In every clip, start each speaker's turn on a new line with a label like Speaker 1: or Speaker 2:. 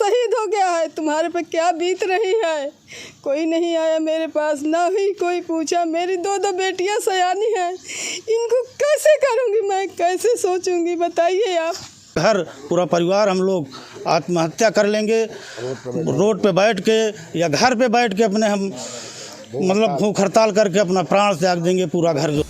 Speaker 1: शहीद हो गया है, तुम्हारे पे क्या बीत रही है। कोई नहीं आया मेरे पास, ना ही कोई पूछा। मेरी दो बेटियां सयानी हैं, इनको कैसे करूँगी मैं, कैसे सोचूंगी, बताइए आप।
Speaker 2: घर पूरा परिवार हम लोग आत्महत्या कर लेंगे रोड पे बैठ के या घर पे बैठ के अपने हम मतलब भूख हड़ताल करके अपना प्राण त्याग देंगे पूरा घर।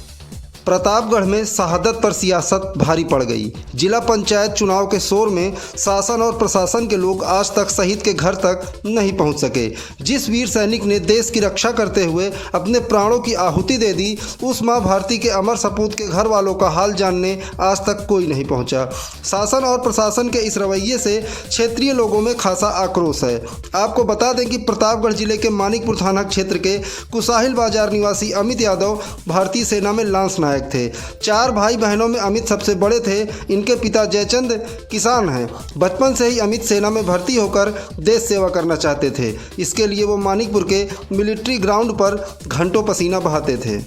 Speaker 3: प्रतापगढ़ में शहादत पर सियासत भारी पड़ गई। जिला पंचायत चुनाव के शोर में शासन और प्रशासन के लोग आज तक शहीद के घर तक नहीं पहुंच सके। जिस वीर सैनिक ने देश की रक्षा करते हुए अपने प्राणों की आहुति दे दी, उस मां भारती के अमर सपूत के घर वालों का हाल जानने आज तक कोई नहीं पहुंचा। शासन और प्रशासन के इस रवैये से क्षेत्रीय लोगों में खासा आक्रोश है। आपको बता दें कि प्रतापगढ़ जिले के मानिकपुर थाना क्षेत्र के कुसाहिल बाजार निवासी अमित यादव भारतीय सेना में लांस नायक थे। 4 भाई बहनों में अमित सबसे बड़े थे। इनके पिता जयचंद किसान हैं। बचपन से ही अमित सेना में भर्ती होकर देश सेवा करना चाहते थे। इसके लिए वो मानिकपुर के मिलिट्री ग्राउंड पर घंटों पसीना बहाते थे।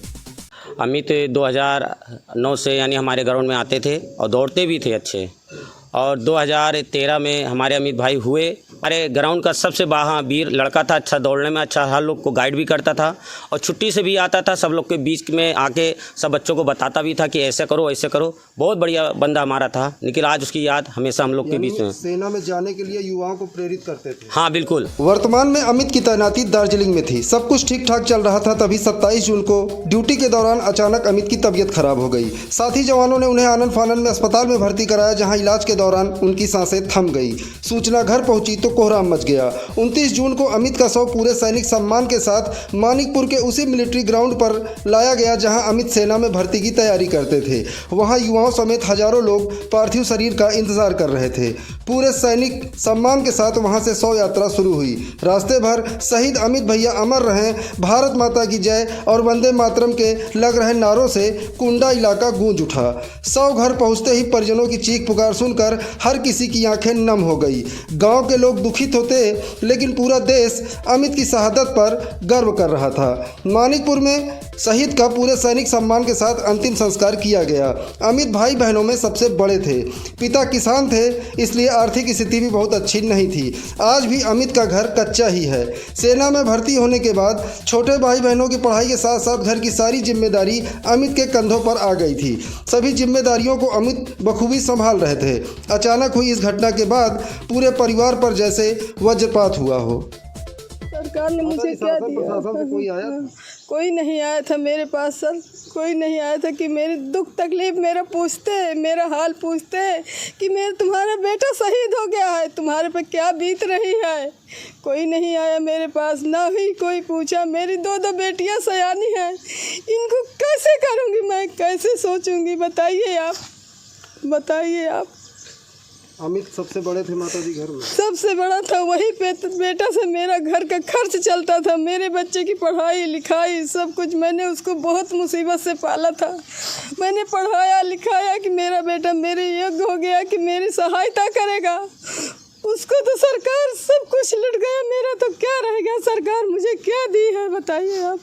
Speaker 4: अमित 2009 से यानी हमारे ग्राउंड में आते थे और दौड़ते भी थे अच्छे, और 2013 में हमारे अमित भाई हुए। अरे ग्राउंड का सबसे वीर लड़का था, अच्छा दौड़ने में अच्छा, हर लोग को गाइड भी करता था और छुट्टी से भी आता था, सब लोग के बीच में आके सब बच्चों को बताता भी था कि ऐसे करो ऐसे करो। बहुत बढ़िया बंदा हमारा था, लेकिन आज उसकी याद हमेशा हम लोग के बीच में।
Speaker 3: सेना में जाने के लिए युवाओं को प्रेरित करते थे।
Speaker 4: हाँ बिल्कुल।
Speaker 3: वर्तमान में अमित की तैनाती दार्जिलिंग में थी। सब कुछ ठीक ठाक चल रहा था, तभी 27 जून को ड्यूटी के दौरान अचानक अमित की तबीयत खराब हो गई। साथी जवानों ने उन्हें आनन फानन में अस्पताल में भर्ती कराया, जहाँ इलाज के दौरान उनकी सांसें थम गई। सूचना घर पहुंची तो कोहराम मच गया। 29 जून को अमित का शव पूरे सैनिक सम्मान के साथ मानिकपुर के उसी मिलिट्री ग्राउंड पर लाया गया जहां अमित सेना में भर्ती की तैयारी करते थे। वहां युवाओं समेत हजारों लोग पार्थिव शरीर का इंतजार कर रहे थे। पूरे सैनिक सम्मान के साथ वहां से शव यात्रा शुरू हुई। रास्ते भर शहीद अमित भैया अमर रहें, भारत माता की जय और वंदे मातरम के लग रहे नारों से कुंडा इलाका गूंज उठा। शव घर पहुंचते ही परिजनों की चीख पुकार सुनकर हर किसी की आंखें नम हो गई। गांव के लोग दुखित होते, लेकिन पूरा देश अमित की शहादत पर गर्व कर रहा था। मानिकपुर में शहीद का पूरे सैनिक सम्मान के साथ अंतिम संस्कार किया गया। अमित भाई बहनों में सबसे बड़े थे। पिता किसान थे, इसलिए आर्थिक स्थिति भी बहुत अच्छी नहीं थी। आज भी अमित का घर कच्चा ही है। सेना में भर्ती होने के बाद छोटे भाई बहनों की पढ़ाई के साथ साथ घर की सारी जिम्मेदारी अमित के कंधों पर आ गई थी। सभी जिम्मेदारियों को अमित बखूबी संभाल रहे थे। अचानक हुई इस घटना के बाद पूरे परिवार पर जैसे वज्रपात हुआ हो।
Speaker 1: सरकार ने मुझे क्या दिया?
Speaker 3: कोई आया?
Speaker 1: कोई नहीं आया था मेरे पास सर, कोई नहीं आया था कि मेरी दुख तकलीफ मेरा पूछते, मेरा हाल पूछते कि तुम्हारा बेटा शहीद हो गया है, तुम्हारे पे क्या बीत रही है। कोई नहीं आया मेरे पास, ना ही कोई पूछा। मेरी दो बेटियां सयानी हैं, इनको कैसे करूँगी मैं, कैसे सोचूंगी, बताइए आप, बताइए आप।
Speaker 3: अमित सबसे बड़े थे माता जी घर में?
Speaker 1: सबसे बड़ा था, वही बेटा से मेरा घर का खर्च चलता था। मेरे बच्चे की पढ़ाई लिखाई सब कुछ मैंने उसको बहुत मुसीबत से पाला था। मैंने पढ़ाया लिखाया कि मेरा बेटा मेरे योग्य हो गया कि मेरी सहायता करेगा। उसको तो सरकार सब कुछ लुट गया, मेरा तो क्या रह गया। सरकार मुझे क्या दी है, बताइए आप।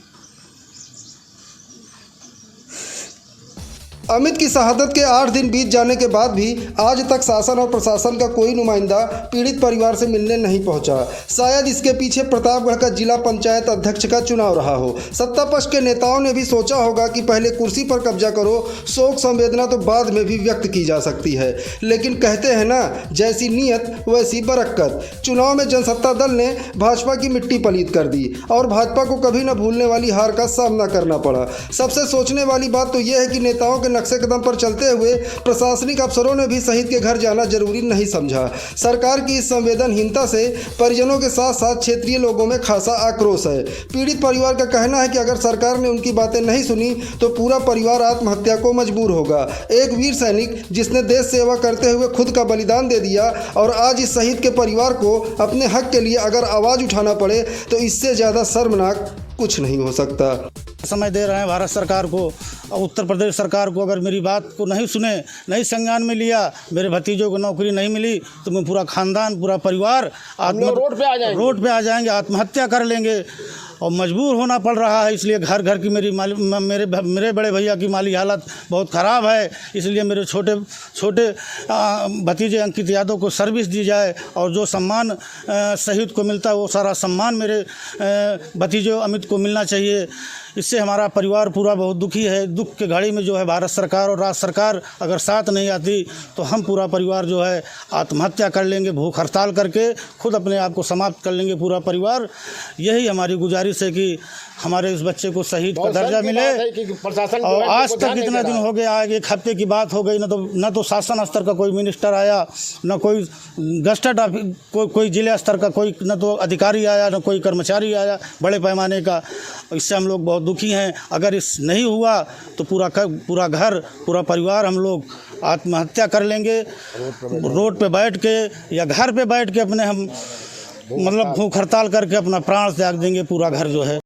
Speaker 3: अमित की शहादत के 8 दिन बीत जाने के बाद भी आज तक शासन और प्रशासन का कोई नुमाइंदा पीड़ित परिवार से मिलने नहीं पहुंचा। शायद इसके पीछे प्रतापगढ़ का जिला पंचायत अध्यक्ष का चुनाव रहा हो। सत्ता पक्ष के नेताओं ने भी सोचा होगा कि पहले कुर्सी पर कब्जा करो, शोक संवेदना तो बाद में भी व्यक्त की जा सकती है। लेकिन कहते हैं ना, जैसी नीयत वैसी बरकत। चुनाव में जनसत्ता दल ने भाजपा की मिट्टी पलीत कर दी और भाजपा को कभी न भूलने वाली हार का सामना करना पड़ा। सबसे सोचने वाली बात तो यह है कि नेताओं के नक्शे कदम पर चलते हुए प्रशासनिक अफसरों ने भी शहीद के घर जाना जरूरी नहीं समझा। सरकार की इस संवेदनहीनता से परिजनों के साथ साथ क्षेत्रीय लोगों में खासा आक्रोश है। पीड़ित परिवार का कहना है कि अगर सरकार ने उनकी बातें नहीं सुनी तो पूरा परिवार आत्महत्या को मजबूर होगा। एक वीर सैनिक जिसने देश सेवा करते हुए खुद का बलिदान दे दिया और आज इस शहीद के परिवार को अपने हक के लिए अगर आवाज़ उठाना पड़े तो इससे ज़्यादा शर्मनाक कुछ नहीं हो सकता।
Speaker 2: समय दे रहे हैं भारत सरकार को, उत्तर प्रदेश सरकार को। अगर मेरी बात को नहीं सुने, नहीं संज्ञान में लिया, मेरे भतीजों को नौकरी नहीं मिली तो मैं पूरा खानदान, पूरा परिवार रोड पे आ जाएंगे, आत्महत्या कर लेंगे और मजबूर होना पड़ रहा है। इसलिए घर घर की मेरे बड़े भैया की माली हालत बहुत ख़राब है। इसलिए मेरे छोटे भतीजे अंकित यादव को सर्विस दी जाए और जो सम्मान शहीद को मिलता है वो सारा सम्मान मेरे भतीजे अमित को मिलना चाहिए। इससे हमारा परिवार पूरा बहुत दुखी है। दुख के घड़ी में जो है भारत सरकार और राज्य सरकार अगर साथ नहीं आती तो हम पूरा परिवार जो है आत्महत्या कर लेंगे, भूख हड़ताल करके खुद अपने आप को समाप्त कर लेंगे पूरा परिवार। यही हमारी गुजारिश है कि हमारे इस बच्चे को शहीद का दर्जा मिले। और आज तक इतना दिन हो गया, एक हफ्ते की बात हो गई, न तो शासन स्तर का कोई मिनिस्टर आया, न कोई गस्टेड कोई जिला स्तर का कोई न तो अधिकारी आया, न कोई कर्मचारी आया बड़े पैमाने का। इससे हम लोग बहुत दुखी हैं। अगर इस नहीं हुआ तो पूरा घर पूरा परिवार हम लोग आत्महत्या कर लेंगे। रोड पे बैठ के या घर पे बैठ के अपने हम मतलब भूख हड़ताल करके अपना प्राण त्याग देंगे पूरा घर जो है।